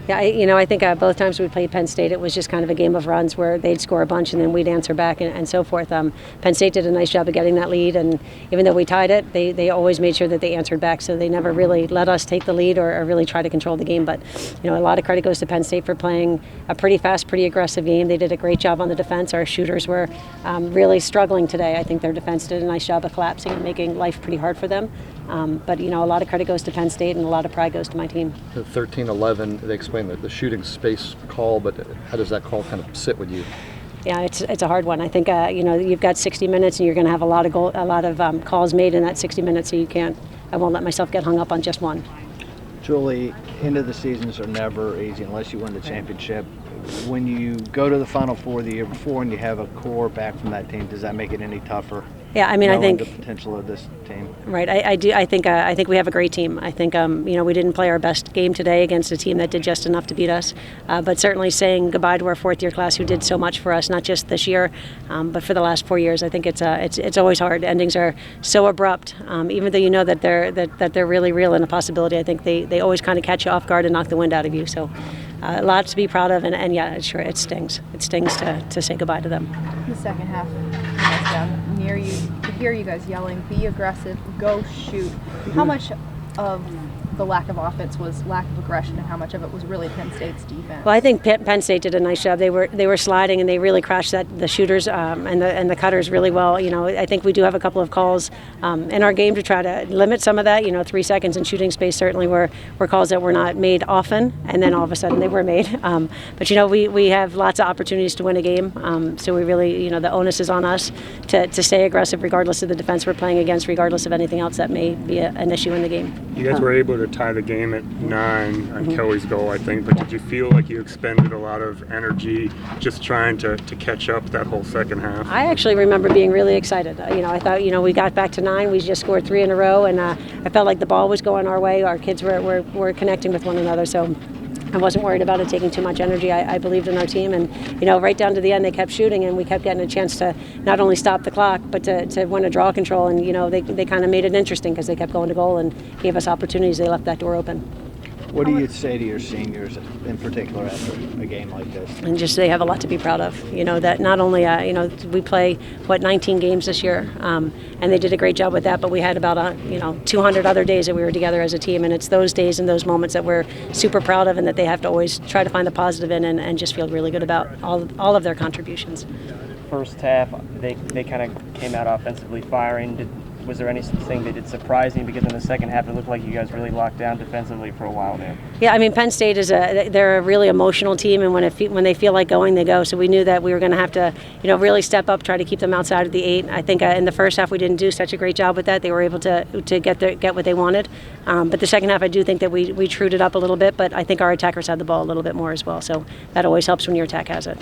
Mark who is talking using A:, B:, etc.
A: Yeah, I think both times we played Penn State, it was just kind of a game of runs where they'd score a bunch and then we'd answer back and so forth. Penn State did a nice job of getting that lead, and even though we tied it, they always made sure that they answered back, so they never really let us take the lead or really try to control the game. But a lot of credit goes to Penn State for playing a pretty fast, pretty aggressive game. They did a great job on the defense. Our shooters were really struggling today. I think their defense did a nice job of collapsing and making life pretty hard for them. But a lot of credit goes to Penn State and a lot of pride goes to my team.
B: The 13-11, they explained the shooting space call, but how does that call kind of sit with you?
A: Yeah, it's a hard one. I think you've got 60 minutes and you're going to have a lot of calls made in that 60 minutes, so I won't let myself get hung up on just one.
C: Julie, end of the seasons are never easy unless you win the championship. When you go to the Final Four the year before and you have a core back from that team, does that make it any tougher?
A: Yeah, I think
C: the potential of this team.
A: Right, I do. I think we have a great team. I think we didn't play our best game today against a team that did just enough to beat us. But certainly saying goodbye to our fourth-year class who did so much for us, not just this year, but for the last 4 years. I think it's always hard. Endings are so abrupt. Even though you know that they're really real and a possibility, I think they always kind of catch you off guard and knock the wind out of you. So. A lot to be proud of, and yeah, sure, it stings. It stings to say goodbye to them.
D: The second half, down near you, to hear you guys yelling, "Be aggressive, go shoot." How much of the lack of offense was lack of aggression, and how much of it was really Penn State's defense?
A: Well, I think Penn State did a nice job. They were sliding, and they really crashed the shooters and the cutters really well. I think we do have a couple of calls in our game to try to limit some of that. 3 seconds in shooting space certainly were calls that were not made often, and then all of a sudden they were made. But we have lots of opportunities to win a game, so we really the onus is on us to stay aggressive regardless of the defense we're playing against, regardless of anything else that may be an issue in the game.
E: You guys were able to tie the game at 9 on Kelly's goal, I think, but did you feel like you expended a lot of energy just trying to catch up that whole second half?
A: I actually remember being really excited. I thought we got back to 9, we just scored 3 in a row, and I felt like the ball was going our way. Our kids were connecting with one another, so I wasn't worried about it taking too much energy. I believed in our team, and right down to the end they kept shooting, and we kept getting a chance to not only stop the clock but to win a draw control, and they kind of made it interesting because they kept going to goal and gave us opportunities. They left that door open.
C: What do you say to your seniors in particular after a game like this?
A: And just they have a lot to be proud of. That not only we play 19 games this year, and they did a great job with that. But we had about 200 other days that we were together as a team, and it's those days and those moments that we're super proud of, and that they have to always try to find the positive in, and just feel really good about all of their contributions.
F: First half, they kind of came out offensively firing. Was there anything they did surprising? Because in the second half, it looked like you guys really locked down defensively for a while there.
A: Yeah, Penn State they're a really emotional team, and when they feel like going, they go. So we knew that we were going to have to, really step up, try to keep them outside of the 8. I think in the first half we didn't do such a great job with that. They were able to get what they wanted. But the second half, I do think that we trued it up a little bit. But I think our attackers had the ball a little bit more as well. So that always helps when your attack has it.